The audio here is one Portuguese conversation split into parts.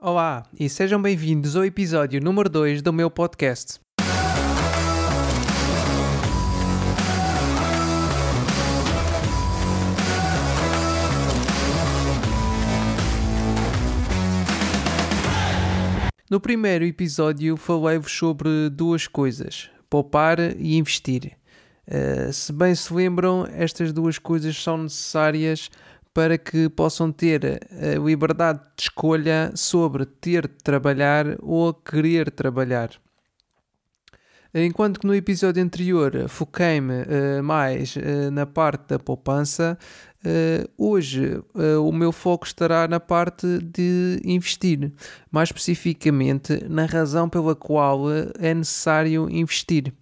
Olá e sejam bem-vindos ao episódio número 2 do meu podcast. No primeiro episódio falei-vos sobre duas coisas, poupar e investir. Se bem se lembram, estas duas coisas são necessárias para que possam ter a liberdade de escolha sobre ter de trabalhar ou querer trabalhar. Enquanto que no episódio anterior foquei-me mais na parte da poupança, hoje o meu foco estará na parte de investir, mais especificamente na razão pela qual é necessário investir.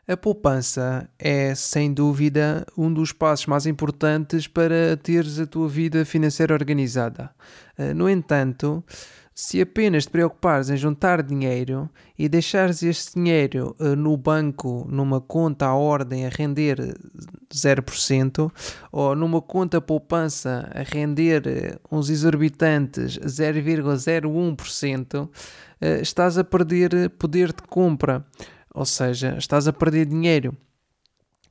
A poupança é, sem dúvida, um dos passos mais importantes para teres a tua vida financeira organizada. No entanto, se apenas te preocupares em juntar dinheiro e deixares este dinheiro no banco, numa conta à ordem a render 0%, ou numa conta poupança a render uns exorbitantes 0,01%, estás a perder poder de compra. Ou seja, estás a perder dinheiro.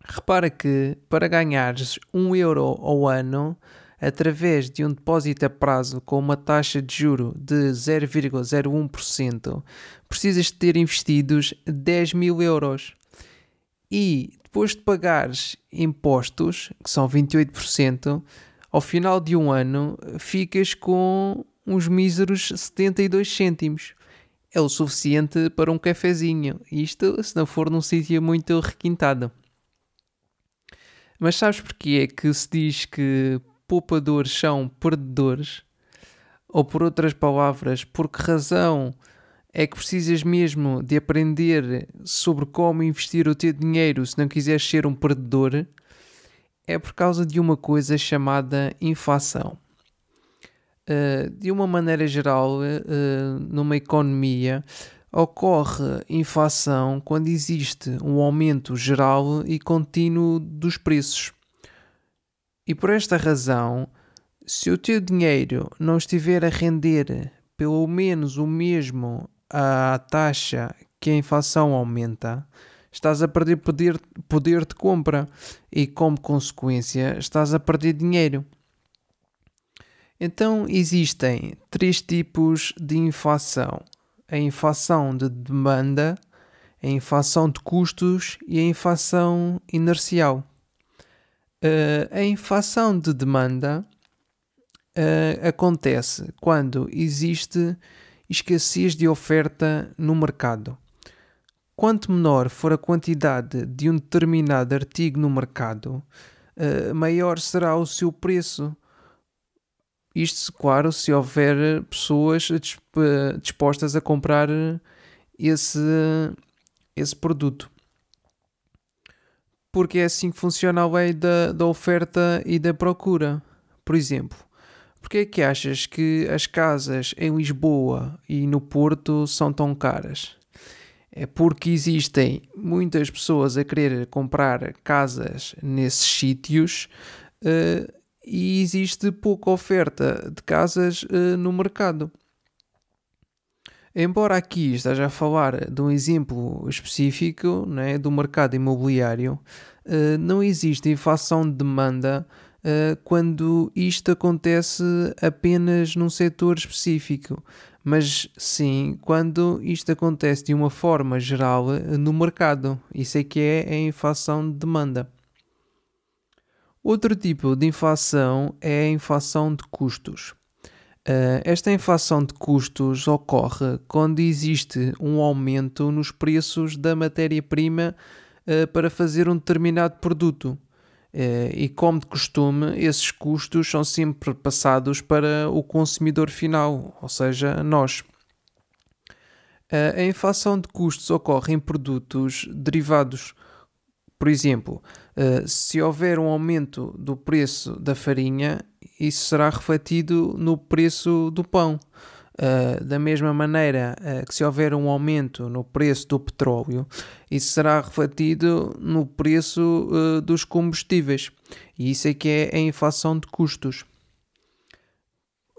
Repara que para ganhares 1 euro ao ano, através de um depósito a prazo com uma taxa de juro de 0,01%, precisas de ter investidos 10 mil euros. E depois de pagares impostos, que são 28%, ao final de um ano ficas com uns míseros 72 cêntimos. É o suficiente para um cafezinho. Isto se não for num sítio muito requintado. Mas sabes porquê é que se diz que poupadores são perdedores? Ou por outras palavras, por que razão é que precisas mesmo de aprender sobre como investir o teu dinheiro se não quiseres ser um perdedor? É por causa de uma coisa chamada inflação. De uma maneira geral, numa economia, ocorre inflação quando existe um aumento geral e contínuo dos preços. E por esta razão, se o teu dinheiro não estiver a render pelo menos o mesmo à taxa que a inflação aumenta, estás a perder poder de compra e, como consequência, estás a perder dinheiro. Então existem 3 tipos de inflação: a inflação de demanda, a inflação de custos e a inflação inercial. A inflação de demanda acontece quando existe escassez de oferta no mercado. Quanto menor for a quantidade de um determinado artigo no mercado, maior será o seu preço. Isto, claro, se houver pessoas dispostas a comprar esse produto. Porque é assim que funciona a lei da oferta e da procura. Por exemplo, porque é que achas que as casas em Lisboa e no Porto são tão caras? É porque existem muitas pessoas a querer comprar casas nesses sítios e existe pouca oferta de casas no mercado. Embora aqui esteja a falar de um exemplo específico, né, do mercado imobiliário, não existe inflação de demanda quando isto acontece apenas num setor específico, mas sim quando isto acontece de uma forma geral no mercado. Isso é que é a inflação de demanda. Outro tipo de inflação é a inflação de custos. Esta inflação de custos ocorre quando existe um aumento nos preços da matéria-prima para fazer um determinado produto. E como de costume, esses custos são sempre passados para o consumidor final, ou seja, nós. A inflação de custos ocorre em produtos derivados. Por exemplo, se houver um aumento do preço da farinha, isso será refletido no preço do pão. Da mesma maneira que se houver um aumento no preço do petróleo, isso será refletido no preço dos combustíveis. E isso é que é a inflação de custos.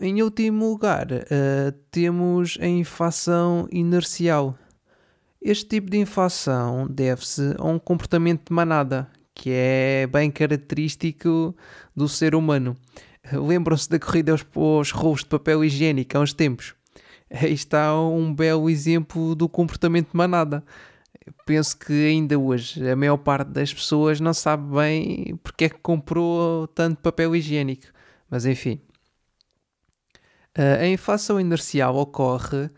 Em último lugar, temos a inflação inercial. Este tipo de inflação deve-se a um comportamento de manada, que é bem característico do ser humano. Lembram-se da corrida aos rolos de papel higiênico há uns tempos? Aí está um belo exemplo do comportamento de manada. Penso que ainda hoje a maior parte das pessoas não sabe bem porque é que comprou tanto papel higiênico. Mas enfim. A inflação inercial ocorre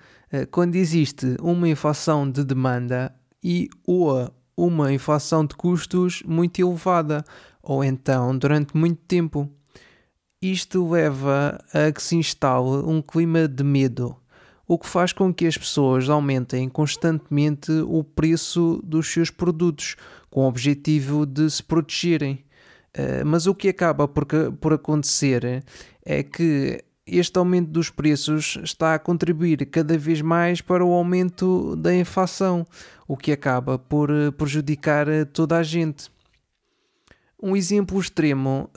quando existe uma inflação de demanda e ou uma inflação de custos muito elevada, ou então durante muito tempo. Isto leva a que se instale um clima de medo, o que faz com que as pessoas aumentem constantemente o preço dos seus produtos, com o objetivo de se protegerem. Mas o que acaba por acontecer é que este aumento dos preços está a contribuir cada vez mais para o aumento da inflação, o que acaba por prejudicar toda a gente. Um exemplo extremo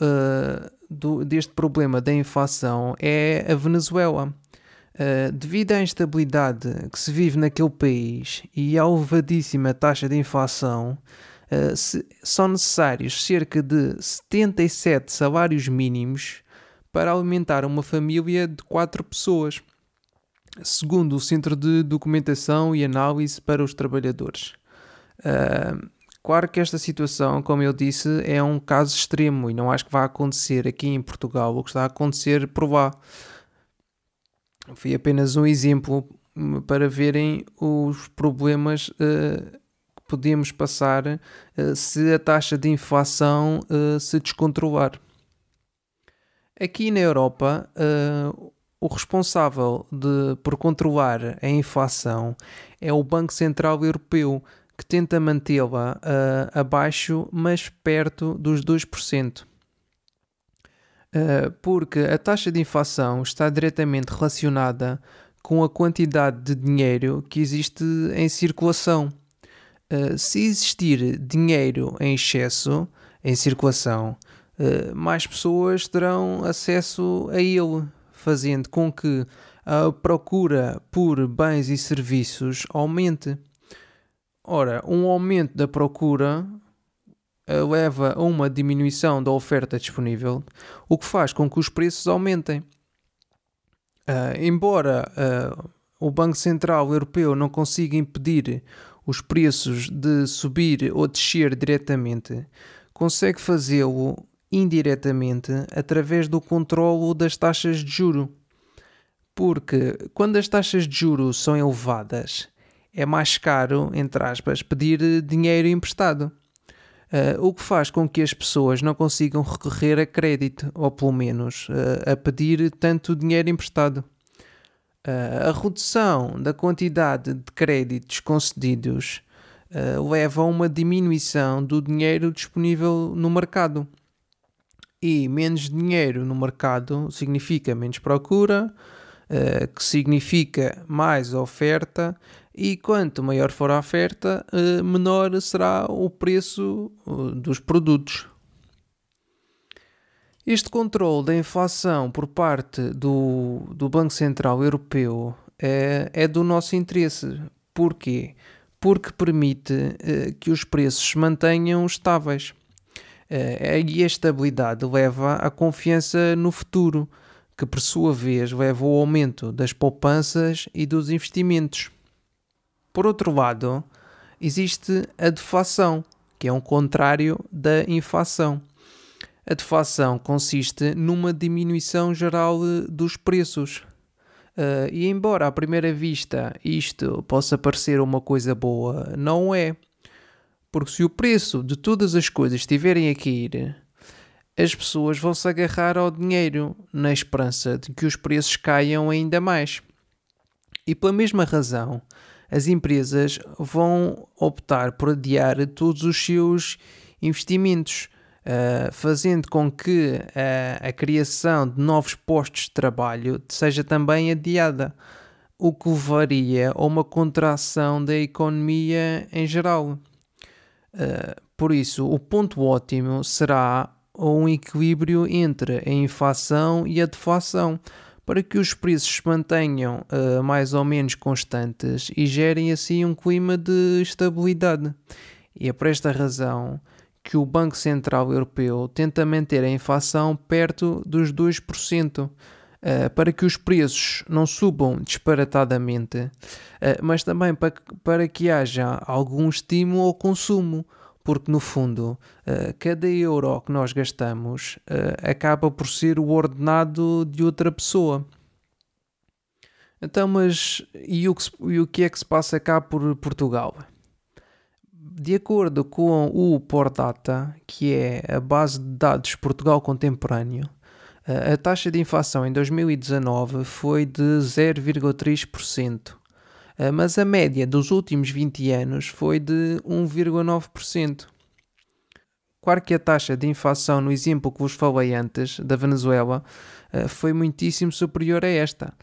deste problema da inflação é a Venezuela. Devido à instabilidade que se vive naquele país e à elevadíssima taxa de inflação, são necessários cerca de 77 salários mínimos para alimentar uma família de 4 pessoas, segundo o Centro de Documentação e Análise para os Trabalhadores. Claro que esta situação, como eu disse, é um caso extremo e não acho que vá acontecer aqui em Portugal o que está a acontecer por lá. Foi apenas um exemplo para verem os problemas que podemos passar se a taxa de inflação se descontrolar. Aqui na Europa, o responsável por controlar a inflação é o Banco Central Europeu, que tenta mantê-la abaixo, mas perto dos 2%. Porque a taxa de inflação está diretamente relacionada com a quantidade de dinheiro que existe em circulação. Se existir dinheiro em excesso em circulação, mais pessoas terão acesso a ele, fazendo com que a procura por bens e serviços aumente. Ora, um aumento da procura leva a uma diminuição da oferta disponível, o que faz com que os preços aumentem. Embora o Banco Central Europeu não consiga impedir os preços de subir ou descer diretamente, consegue fazê-lo indiretamente através do controlo das taxas de juro. Porque quando as taxas de juro são elevadas, é mais caro, entre aspas, pedir dinheiro emprestado. O que faz com que as pessoas não consigam recorrer a crédito, ou pelo menos a pedir tanto dinheiro emprestado. A redução da quantidade de créditos concedidos leva a uma diminuição do dinheiro disponível no mercado. E menos dinheiro no mercado significa menos procura, que significa mais oferta, e quanto maior for a oferta, menor será o preço dos produtos. Este controle da inflação por parte do Banco Central Europeu é do nosso interesse. Porquê? Porque permite que os preços se mantenham estáveis. E a estabilidade leva à confiança no futuro, que por sua vez leva ao aumento das poupanças e dos investimentos. Por outro lado, existe a deflação, que é um contrário da inflação. A deflação consiste numa diminuição geral dos preços. E embora à primeira vista isto possa parecer uma coisa boa, não é. Porque se o preço de todas as coisas estiverem a cair, as pessoas vão se agarrar ao dinheiro na esperança de que os preços caiam ainda mais. E pela mesma razão, as empresas vão optar por adiar todos os seus investimentos, fazendo com que a criação de novos postos de trabalho seja também adiada, o que levaria a uma contração da economia em geral. Por isso, o ponto ótimo será um equilíbrio entre a inflação e a deflação, para que os preços se mantenham mais ou menos constantes e gerem assim um clima de estabilidade. E é por esta razão que o Banco Central Europeu tenta manter a inflação perto dos 2%, para que os preços não subam disparatadamente, mas também para que haja algum estímulo ao consumo, porque no fundo cada euro que nós gastamos acaba por ser o ordenado de outra pessoa. Então, mas e o que é que se passa cá por Portugal? De acordo com o Pordata, que é a base de dados Portugal Contemporâneo, a taxa de inflação em 2019 foi de 0,3%, mas a média dos últimos 20 anos foi de 1,9%. Claro que a taxa de inflação no exemplo que vos falei antes, da Venezuela, foi muitíssimo superior a esta.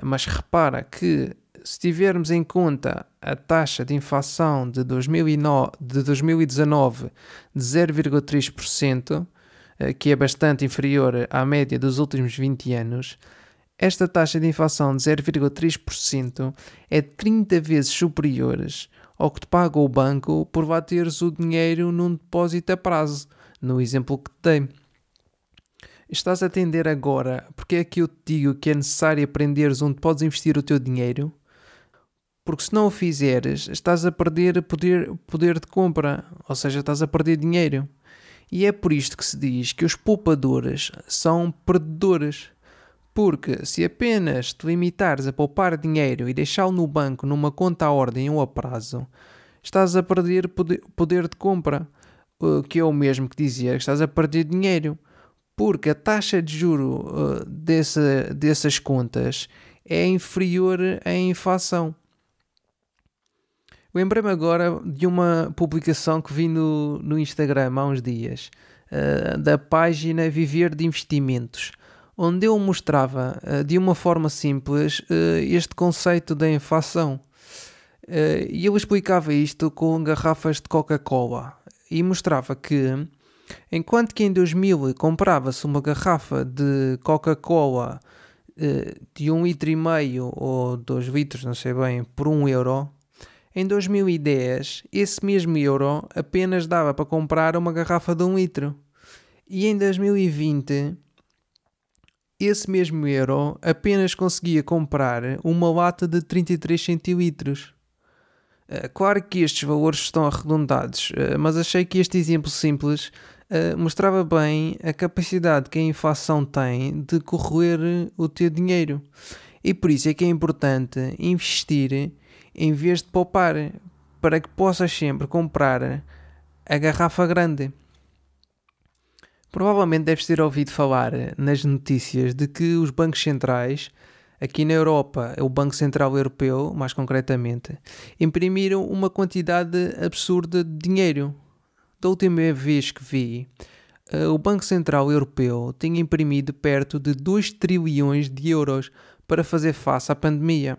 Mas repara que, se tivermos em conta a taxa de inflação de 2019 de 0,3%, que é bastante inferior à média dos últimos 20 anos, esta taxa de inflação de 0,3% é 30 vezes superior ao que te paga o banco por bateres o dinheiro num depósito a prazo, no exemplo que te dei. Estás a entender agora porque é que eu te digo que é necessário aprenderes onde podes investir o teu dinheiro? Porque se não o fizeres, estás a perder poder de compra, ou seja, estás a perder dinheiro. E é por isto que se diz que os poupadores são perdedores. Porque se apenas te limitares a poupar dinheiro e deixá-lo no banco numa conta à ordem ou a prazo, estás a perder poder de compra, que é o mesmo que dizer que estás a perder dinheiro. Porque a taxa de juro dessas contas é inferior à inflação. Lembrei-me agora de uma publicação que vi no Instagram há uns dias, da página Viver de Investimentos, onde eu mostrava de uma forma simples este conceito da inflação. E eu explicava isto com garrafas de Coca-Cola e mostrava que, enquanto que em 2000 comprava-se uma garrafa de Coca-Cola de 1,5 litro ou 2 litros, não sei bem, por 1 euro, em 2010 esse mesmo euro apenas dava para comprar uma garrafa de 1 litro. E em 2020 esse mesmo euro apenas conseguia comprar uma lata de 33 centilitros. Claro que estes valores estão arredondados, mas achei que este exemplo simples mostrava bem a capacidade que a inflação tem de corroer o teu dinheiro. E por isso é que é importante investir em vez de poupar, para que possas sempre comprar a garrafa grande. Provavelmente deves ter ouvido falar nas notícias de que os bancos centrais, aqui na Europa, o Banco Central Europeu, mais concretamente, imprimiram uma quantidade absurda de dinheiro. Da última vez que vi, o Banco Central Europeu tinha imprimido perto de 2 trilhões de euros para fazer face à pandemia.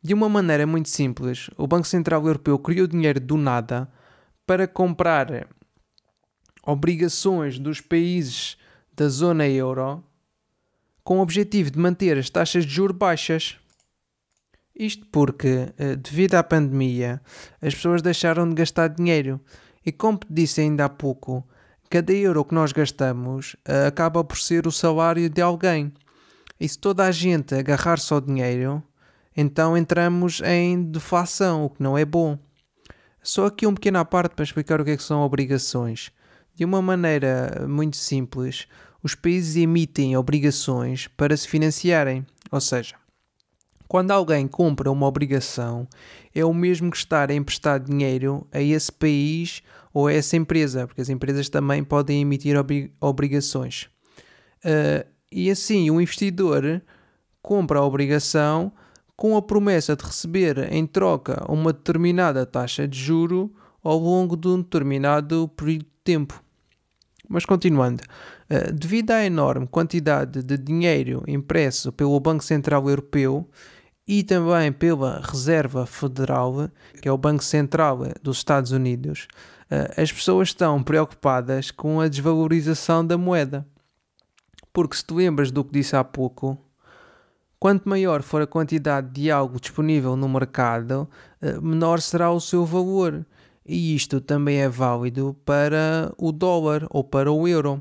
De uma maneira muito simples, o Banco Central Europeu criou dinheiro do nada para comprar obrigações dos países da zona euro com o objetivo de manter as taxas de juros baixas. Isto porque, devido à pandemia, as pessoas deixaram de gastar dinheiro e, como te disse ainda há pouco, cada euro que nós gastamos acaba por ser o salário de alguém. E se toda a gente agarrar-se ao dinheiro, então entramos em deflação, o que não é bom. Só aqui um pequeno à parte para explicar o que é que são obrigações. De uma maneira muito simples, os países emitem obrigações para se financiarem. Ou seja, quando alguém compra uma obrigação, é o mesmo que estar a emprestar dinheiro a esse país ou a essa empresa, porque as empresas também podem emitir obrigações. E assim, o investidor compra a obrigação com a promessa de receber em troca uma determinada taxa de juro ao longo de um determinado período de tempo. Mas continuando, devido à enorme quantidade de dinheiro impresso pelo Banco Central Europeu e também pela Reserva Federal, que é o Banco Central dos Estados Unidos, as pessoas estão preocupadas com a desvalorização da moeda. Porque se te lembras do que disse há pouco, Quanto maior for a quantidade de algo disponível no mercado, menor será o seu valor. E isto também é válido para o dólar ou para o euro.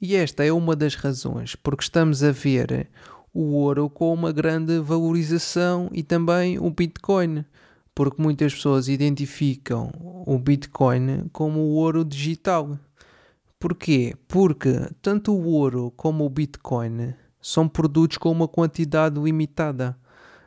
E esta é uma das razões porque estamos a ver o ouro com uma grande valorização e também o Bitcoin, porque muitas pessoas identificam o Bitcoin como o ouro digital. Porquê? Porque tanto o ouro como o Bitcoin são produtos com uma quantidade limitada.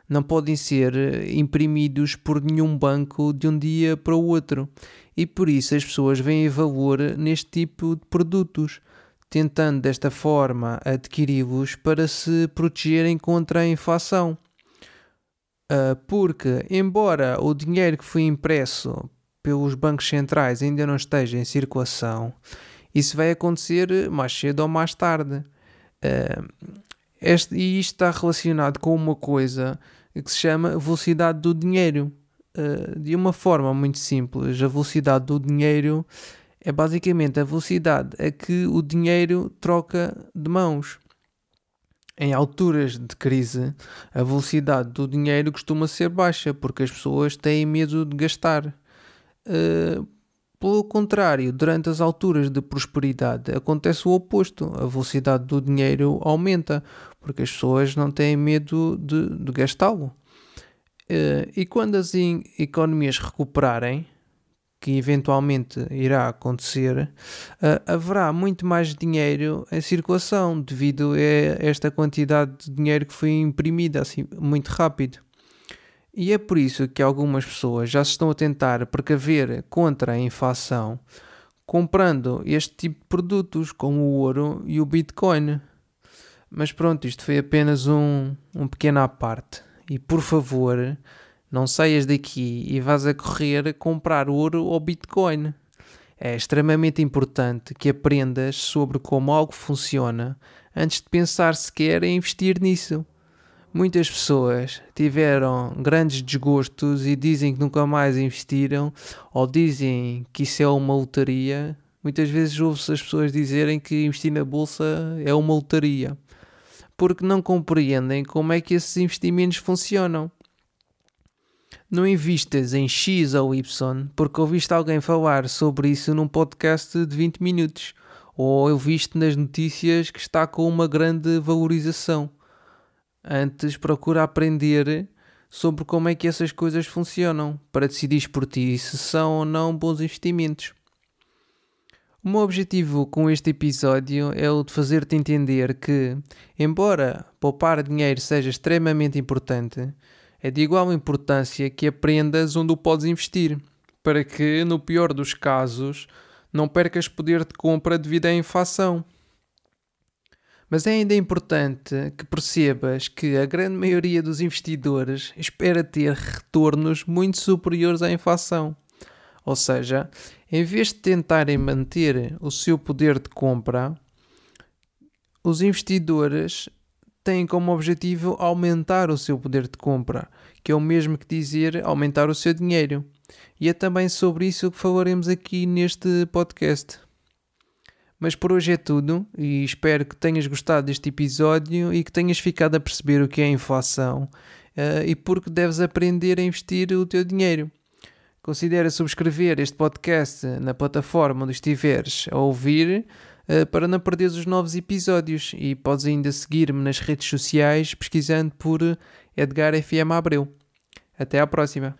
Não podem ser imprimidos por nenhum banco de um dia para o outro. E por isso as pessoas veem valor neste tipo de produtos, tentando desta forma adquiri-los para se protegerem contra a inflação. Porque, embora o dinheiro que foi impresso pelos bancos centrais ainda não esteja em circulação, isso vai acontecer mais cedo ou mais tarde. E isto está relacionado com uma coisa que se chama velocidade do dinheiro. De uma forma muito simples, a velocidade do dinheiro é basicamente a velocidade a que o dinheiro troca de mãos. Em alturas de crise, a velocidade do dinheiro costuma ser baixa, porque as pessoas têm medo de gastar. Pelo contrário, durante as alturas de prosperidade acontece o oposto. A velocidade do dinheiro aumenta, porque as pessoas não têm medo de gastá-lo. E quando as economias recuperarem, que eventualmente irá acontecer, haverá muito mais dinheiro em circulação devido a esta quantidade de dinheiro que foi imprimida assim muito rápido. E é por isso que algumas pessoas já se estão a tentar precaver contra a inflação comprando este tipo de produtos como o ouro e o Bitcoin. Mas pronto, isto foi apenas um pequeno à parte. E por favor, não saias daqui e vás a correr comprar ouro ou Bitcoin. É extremamente importante que aprendas sobre como algo funciona antes de pensar sequer em investir nisso. Muitas pessoas tiveram grandes desgostos e dizem que nunca mais investiram ou dizem que isso é uma lotaria. Muitas vezes ouve-se as pessoas dizerem que investir na bolsa é uma lotaria, porque não compreendem como é que esses investimentos funcionam. Não investas em X ou Y porque ouviste alguém falar sobre isso num podcast de 20 minutos ou ouviste nas notícias que está com uma grande valorização. Antes procura aprender sobre como é que essas coisas funcionam para decidir por ti se são ou não bons investimentos. O meu objetivo com este episódio é o de fazer-te entender que, embora poupar dinheiro seja extremamente importante, é de igual importância que aprendas onde o podes investir, para que, no pior dos casos, não percas poder de compra devido à inflação. Mas é ainda importante que percebas que a grande maioria dos investidores espera ter retornos muito superiores à inflação. Ou seja, em vez de tentarem manter o seu poder de compra, os investidores têm como objetivo aumentar o seu poder de compra, que é o mesmo que dizer aumentar o seu dinheiro. E é também sobre isso que falaremos aqui neste podcast. Mas por hoje é tudo e espero que tenhas gostado deste episódio e que tenhas ficado a perceber o que é a inflação e porque deves aprender a investir o teu dinheiro. Considera subscrever este podcast na plataforma onde estiveres a ouvir para não perderes os novos episódios e podes ainda seguir-me nas redes sociais pesquisando por Edgar FM Abreu. Até à próxima!